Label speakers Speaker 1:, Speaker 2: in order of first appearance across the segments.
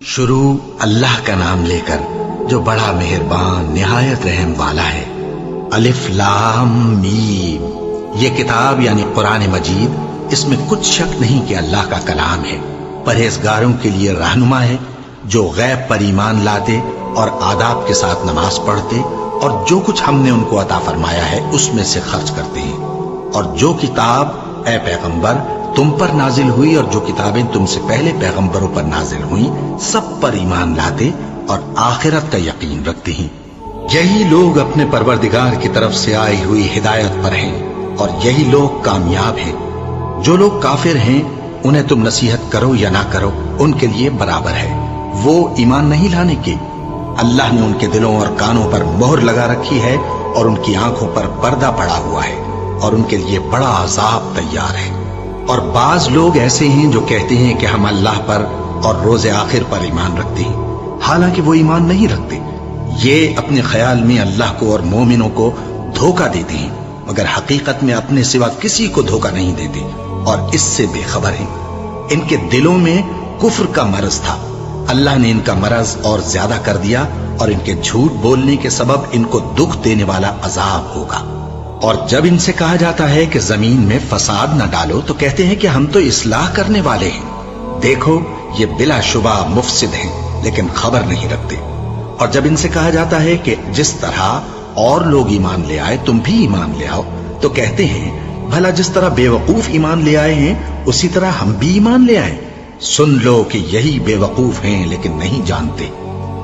Speaker 1: شروع اللہ کا نام لے کر جو بڑا مہربان نہایت رحم والا ہے۔ الف لام میم، یہ کتاب یعنی قرآن مجید، اس میں کچھ شک نہیں کہ اللہ کا کلام ہے، پرہیزگاروں کے لیے رہنما ہے، جو غیب پر ایمان لاتے اور آداب کے ساتھ نماز پڑھتے اور جو کچھ ہم نے ان کو عطا فرمایا ہے اس میں سے خرچ کرتے ہیں، اور جو کتاب اے پیغمبر تم پر نازل ہوئی اور جو کتابیں تم سے پہلے پیغمبروں پر نازل ہوئیں سب پر ایمان لاتے اور آخرت کا یقین رکھتے ہیں۔ یہی لوگ اپنے پروردگار کی طرف سے آئی ہوئی ہدایت پر ہیں اور یہی لوگ کامیاب ہیں۔ جو لوگ کافر ہیں انہیں تم نصیحت کرو یا نہ کرو ان کے لیے برابر ہے، وہ ایمان نہیں لانے کے۔ اللہ نے ان کے دلوں اور کانوں پر مہر لگا رکھی ہے اور ان کی آنکھوں پر پردہ پڑا ہوا ہے اور ان کے لیے بڑا عذاب تیار ہے۔ اور بعض لوگ ایسے ہیں جو کہتے ہیں کہ ہم اللہ پر اور روز آخر پر ایمان رکھتے ہیں، حالانکہ وہ ایمان نہیں رکھتے۔ یہ اپنے خیال میں اللہ کو اور مومنوں کو دھوکہ دیتے ہیں، مگر حقیقت میں اپنے سوا کسی کو دھوکہ نہیں دیتے اور اس سے بے خبر ہیں۔ ان کے دلوں میں کفر کا مرض تھا، اللہ نے ان کا مرض اور زیادہ کر دیا اور ان کے جھوٹ بولنے کے سبب ان کو دکھ دینے والا عذاب ہوگا۔ اور جب ان سے کہا جاتا ہے کہ زمین میں فساد نہ ڈالو تو کہتے ہیں کہ ہم تو اصلاح کرنے والے ہیں، دیکھو یہ بلا شبہ مفسد ہیں لیکن خبر نہیں رکھتے۔ اور جب ان سے کہا جاتا ہے کہ جس طرح اور لوگ ایمان لے آئے تم بھی ایمان لے آؤ تو کہتے ہیں بھلا جس طرح بے وقوف ایمان لے آئے ہیں اسی طرح ہم بھی ایمان لے آئیں۔ سن لو کہ یہی بے وقوف ہیں لیکن نہیں جانتے۔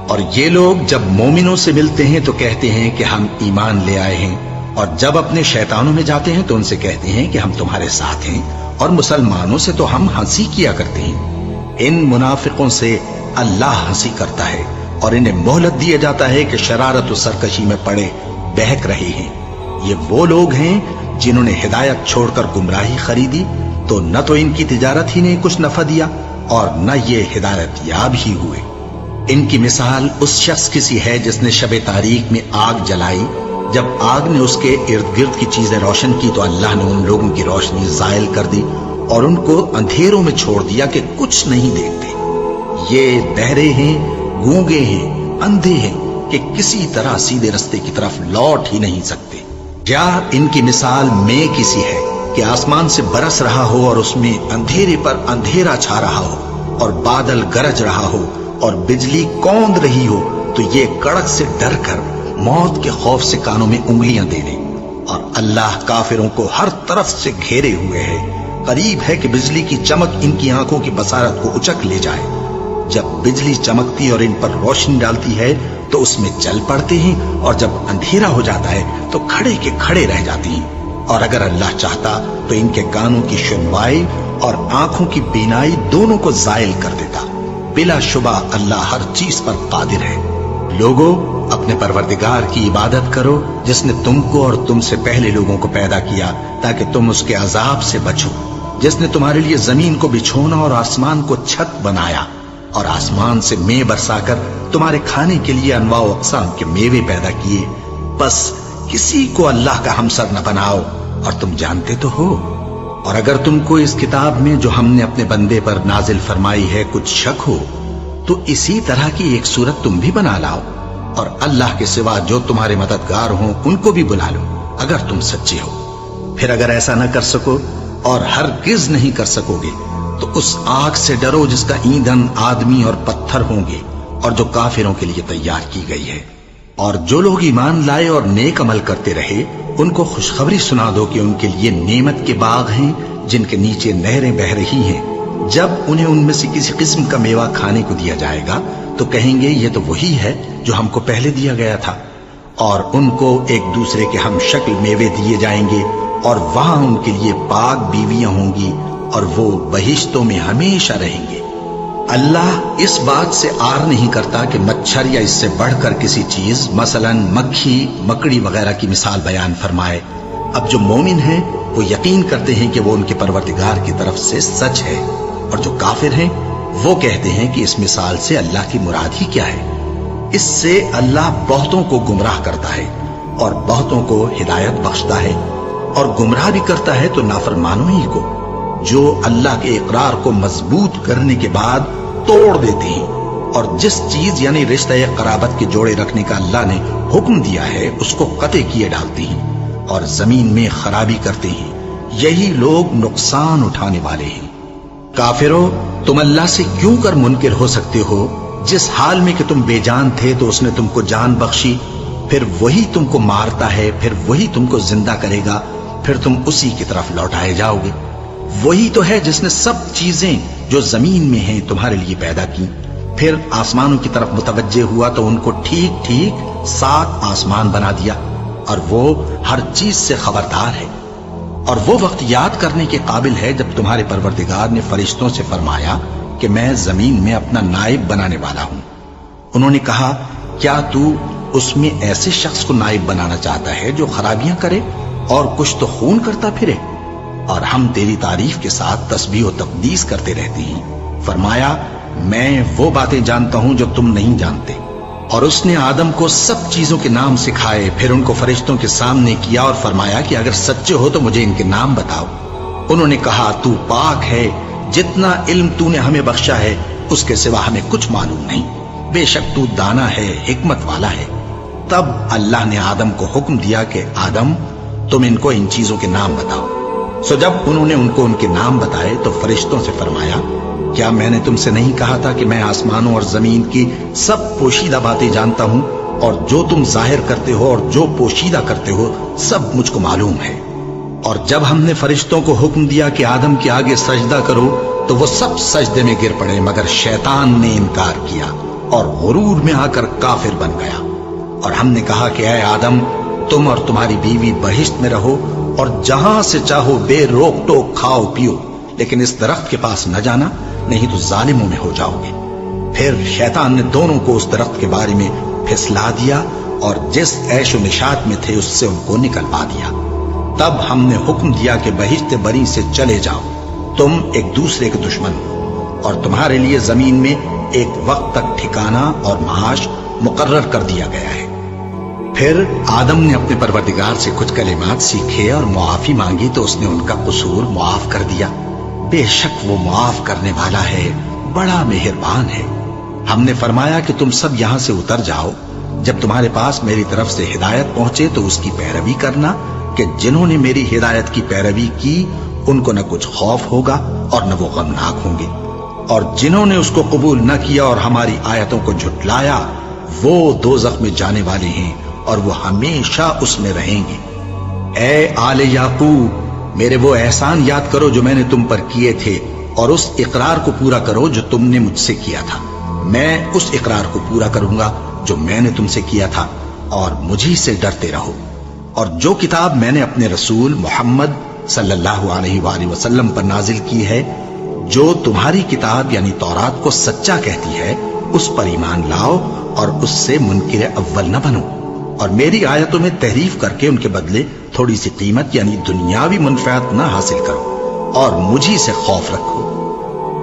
Speaker 1: اور یہ لوگ جب مومنوں سے ملتے ہیں تو کہتے ہیں کہ ہم ایمان لے آئے ہیں، اور جب اپنے شیطانوں میں جاتے ہیں تو ان سے کہتے ہیں کہ ہم تمہارے ساتھ ہیں، اور مسلمانوں سے تو ہم ہنسی کیا کرتے ہیں۔ ان منافقوں سے اللہ ہنسی کرتا ہے اور انہیں مہلت دیا جاتا ہے کہ شرارت و سرکشی میں پڑے بہک رہے ہیں۔ یہ وہ لوگ ہیں جنہوں نے ہدایت چھوڑ کر گمراہی خریدی، تو نہ تو ان کی تجارت ہی نے کچھ نفع دیا اور نہ یہ ہدایت یاب ہی ہوئے۔ ان کی مثال اس شخص کی سی ہے جس نے شب تاریک میں آگ جلائی، جب آگ نے اس کے ارد گرد کی چیزیں روشن کی تو اللہ نے ان لوگوں کی روشنی زائل کر دی اور ان کو اندھیروں میں چھوڑ دیا کہ کچھ نہیں دیکھتے۔ یہ بہرے ہیں، گونگے ہیں، اندھے ہیں کہ کسی طرح سیدھے رستے کی طرف لوٹ ہی نہیں سکتے۔ کیا ان کی مثال میں کسی ہے کہ آسمان سے برس رہا ہو اور اس میں اندھیرے پر اندھیرا چھا رہا ہو اور بادل گرج رہا ہو اور بجلی کوند رہی ہو تو یہ کڑک سے ڈر کر موت کے خوف سے کانوں میں انگلیاں دے دے۔ اور اللہ کافروں کو ہر طرف سے گھیرے ہوئے ہے، قریب ہے کہ بجلی کی چمک ان کی آنکھوں کی بصارت کو اچک لے جائے۔ جب بجلی چمکتی اور ان پر روشنی ڈالتی ہے تو اس میں چل پڑتے ہیں، اور جب اندھیرا ہو جاتا ہے تو کھڑے کے کھڑے رہ جاتے ہیں۔ اور اگر اللہ چاہتا تو ان کے کانوں کی سنوائی اور آنکھوں کی بینائی دونوں کو زائل کر دیتا۔ بلا شبہ اللہ ہر چیز پر قادر ہے۔ لوگوں، اپنے پروردگار کی عبادت کرو جس نے تم کو اور تم سے پہلے لوگوں کو پیدا کیا تاکہ تم اس کے عذاب سے بچو، جس نے تمہارے لیے زمین کو بچھونا اور آسمان کو چھت بنایا اور آسمان سے مے برسا کر تمہارے کھانے کے لیے انواع و اقسام کے میوے پیدا کیے۔ بس کسی کو اللہ کا ہمسر نہ بناؤ، اور تم جانتے تو ہو۔ اور اگر تم کو اس کتاب میں جو ہم نے اپنے بندے پر نازل فرمائی ہے کچھ شک ہو تو اسی طرح کی ایک صورت تم بھی بنا لاؤ، اور اللہ کے سوا جو تمہارے مددگار ہوں ان کو بھی بلا لو اگر تم سچے ہو۔ پھر اگر ایسا نہ کر سکو اور ہرگز نہیں کر سکو گے تو اس آگ سے ڈرو جس کا ایندھن آدمی اور پتھر ہوں گے اور جو کافروں کے لیے تیار کی گئی ہے۔ اور جو لوگ ایمان لائے اور نیک عمل کرتے رہے ان کو خوشخبری سنا دو کہ ان کے لیے نعمت کے باغ ہیں جن کے نیچے نہریں بہہ رہی ہیں۔ جب انہیں ان میں سے کسی قسم کا میوہ کھانے کو دیا جائے گا تو کہیں گے یہ تو وہی ہے جو ہم کو پہلے دیا گیا تھا، اور ان کو ایک دوسرے کے ہم شکل میوے دیے جائیں گے، اور وہاں ان کے لیے پاک بیویاں ہوں گی اور وہ بہشتوں میں ہمیشہ رہیں گے۔ اللہ اس بات سے آر نہیں کرتا کہ مچھر یا اس سے بڑھ کر کسی چیز مثلا مکھی، مکڑی وغیرہ کی مثال بیان فرمائے۔ اب جو مومن ہیں وہ یقین کرتے ہیں کہ وہ ان کے پروردگار کی طرف سے سچ ہے، اور جو کافر ہیں وہ کہتے ہیں کہ اس مثال سے اللہ کی مراد ہی کیا ہے۔ اس سے اللہ بہتوں کو گمراہ کرتا ہے اور بہتوں کو ہدایت بخشتا ہے، اور گمراہ بھی کرتا ہے تو نافرمانوں ہی کو، جو اللہ کے اقرار کو مضبوط کرنے کے بعد توڑ دیتے ہیں اور جس چیز یعنی رشتہ قرابت کے جوڑے رکھنے کا اللہ نے حکم دیا ہے اس کو قطع کیے ڈالتی ہیں اور زمین میں خرابی کرتے ہیں، یہی لوگ نقصان اٹھانے والے ہیں۔ کافرو، تم اللہ سے کیوں کر منکر ہو سکتے ہو؟ جس حال میں کہ تم بے جان تھے تو اس نے تم کو جان بخشی، پھر وہی تم کو مارتا ہے، پھر وہی تم کو زندہ کرے گا، پھر تم اسی کی طرف لوٹائے جاؤ گے۔ وہی تو ہے جس نے سب چیزیں جو زمین میں ہیں تمہارے لیے پیدا کی، پھر آسمانوں کی طرف متوجہ ہوا تو ان کو ٹھیک ٹھیک 7 آسمان بنا دیا، اور وہ ہر چیز سے خبردار ہے۔ اور وہ وقت یاد کرنے کے قابل ہے جب تمہارے پروردگار نے فرشتوں سے فرمایا کہ میں زمین میں اپنا نائب بنانے والا ہوں۔ انہوں نے کہا، کیا تو اس میں ایسے شخص کو نائب بنانا چاہتا ہے جو خرابیاں کرے اور کچھ تو خون کرتا پھرے؟ اور ہم تیری تعریف کے ساتھ تسبیح و تقدیس کرتے رہتے ہیں۔ فرمایا، میں وہ باتیں جانتا ہوں جو تم نہیں جانتے۔ اور اس نے آدم کو سب چیزوں کے نام سکھائے، پھر ان کو فرشتوں کے سامنے کیا اور فرمایا کہ اگر سچے ہو تو مجھے ان کے نام بتاؤ۔ انہوں نے کہا، تو پاک ہے، جتنا علم تو نے ہمیں بخشا ہے اس کے سوا ہمیں کچھ معلوم نہیں، بے شک تو دانا ہے، حکمت والا ہے۔ تب اللہ نے آدم کو حکم دیا کہ آدم، تم ان کو ان چیزوں کے نام بتاؤ۔ سو جب انہوں نے ان کو ان کے نام بتائے تو فرشتوں سے فرمایا، کیا میں نے تم سے نہیں کہا تھا کہ میں آسمانوں اور زمین کی سب پوشیدہ باتیں جانتا ہوں، اور جو تم ظاہر کرتے ہو اور جو پوشیدہ کرتے ہو سب مجھ کو معلوم ہے۔ اور جب ہم نے فرشتوں کو حکم دیا کہ آدم کے آگے سجدہ کرو تو وہ سب سجدے میں گر پڑے، مگر شیطان نے انکار کیا اور غرور میں آ کر کافر بن گیا۔ اور ہم نے کہا کہ اے آدم، تم اور تمہاری بیوی بہشت میں رہو اور جہاں سے چاہو بے روک ٹوک کھاؤ پیو، لیکن اس درخت کے پاس نہ جانا، نہیں تو ظالموں میں ہو جاؤ گے۔ پھر شیطان نے دونوں کو اس درخت کے بارے میں پھسلا دیا اور جس عیش و نشاط میں تھے اس سے ان کو نکلوا دیا۔ تب ہم نے حکم دیا کہ بہشت بری سے چلے جاؤ، تم ایک دوسرے کے دشمن ہو، اور تمہارے لیے زمین میں ایک وقت تک ٹھکانہ اور معاش مقرر کر دیا گیا ہے۔ پھر آدم نے اپنے پروردگار سے کچھ کلمات سیکھے اور معافی مانگی تو اس نے ان کا قصور معاف کر دیا۔ بے شک وہ معاف کرنے والا ہے، بڑا مہربان ہے۔ ہم نے فرمایا کہ تم سب یہاں سے اتر جاؤ، جب تمہارے پاس میری طرف سے ہدایت پہنچے تو اس کی پیروی کرنا، کہ جنہوں نے میری ہدایت کی پیروی کی ان کو نہ کچھ خوف ہوگا اور نہ وہ غمناک ہوں گے، اور جنہوں نے اس کو قبول نہ کیا اور ہماری آیتوں کو جھٹلایا وہ دوزخ میں جانے والے ہیں اور وہ ہمیشہ اس میں رہیں گے۔ اے آل یعقوب، میرے وہ احسان یاد کرو جو میں نے تم پر کیے تھے، اور اس اقرار کو پورا کرو جو تم نے مجھ سے کیا تھا۔ میں اس اقرار کو پورا کروں گا جو میں نے تم سے کیا تھا، اور مجھی سے ڈرتے رہو۔ اور جو کتاب میں نے اپنے رسول محمد صلی اللہ علیہ وآلہ وسلم پر نازل کی ہے، جو تمہاری کتاب یعنی تورات کو سچا کہتی ہے، اس پر ایمان لاؤ اور اس سے منکر اول نہ بنو، اور میری آیتوں میں تحریف کر کے ان کے بدلے تھوڑی سی قیمت یعنی دنیاوی منفعت نہ حاصل کرو، اور مجھی سے خوف رکھو،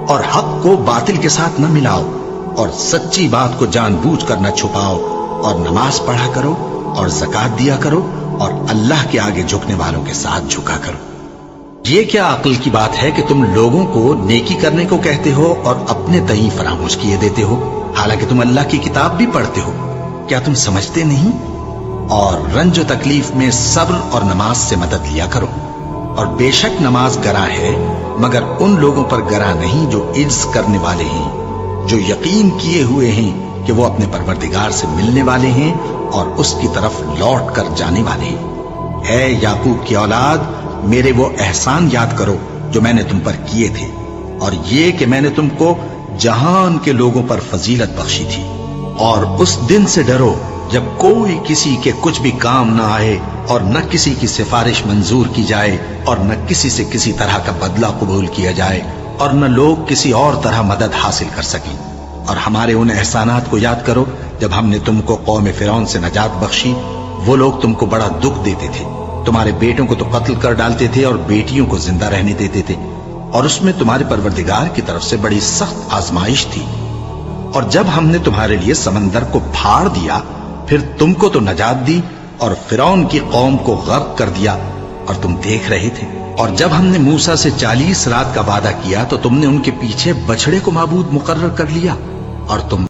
Speaker 1: اور حق کو باطل کے ساتھ نہ ملاؤ، اور سچی بات کو جان بوجھ کر نہ چھپاؤ، اور نماز پڑھا کرو اور زکوٰۃ دیا کرو، اور اللہ کے آگے جھکنے والوں کے ساتھ جھکا کرو۔ یہ کیا عقل کی بات ہے کہ تم لوگوں کو نیکی کرنے کو کہتے ہو اور اپنے تئیں فراموش کیے دیتے ہو، حالانکہ تم اللہ کی کتاب بھی پڑھتے ہو؟ کیا تم سمجھتے نہیں؟ اور رنج و تکلیف میں صبر اور نماز سے مدد لیا کرو، اور بے شک نماز گراں ہے، مگر ان لوگوں پر گراں نہیں جو عجز کرنے والے ہیں، جو یقین کیے ہوئے ہیں کہ وہ اپنے پروردگار سے ملنے والے ہیں اور اس کی طرف لوٹ کر جانے والے ہیں۔ اے یعقوب کی اولاد، میرے وہ احسان یاد کرو جو میں نے تم پر کیے تھے، اور یہ کہ میں نے تم کو جہان کے لوگوں پر فضیلت بخشی تھی۔ اور اس دن سے ڈرو جب کوئی کسی کے کچھ بھی کام نہ آئے، اور نہ کسی کی سفارش منظور کی جائے، اور نہ کسی سے کسی طرح کا بدلہ قبول کیا جائے، اور نہ لوگ کسی اور طرح مدد حاصل کر سکیں۔ اور ہمارے ان احسانات کو یاد کرو جب ہم نے تم کو قوم فرعون سے نجات بخشی۔ وہ لوگ تم کو بڑا دکھ دیتے تھے، تمہارے بیٹوں کو تو قتل کر ڈالتے تھے اور بیٹیوں کو زندہ رہنے دیتے تھے، اور اس میں تمہارے پروردگار کی طرف سے بڑی سخت آزمائش تھی۔ اور جب ہم نے تمہارے لیے سمندر کو پھاڑ دیا، پھر تم کو تو نجات دی اور فرعون کی قوم کو غرق کر دیا، اور تم دیکھ رہے تھے۔ اور جب ہم نے موسیٰ سے 40 رات کا وعدہ کیا تو تم نے ان کے پیچھے بچڑے کو معبود مقرر کر لیا، اور تم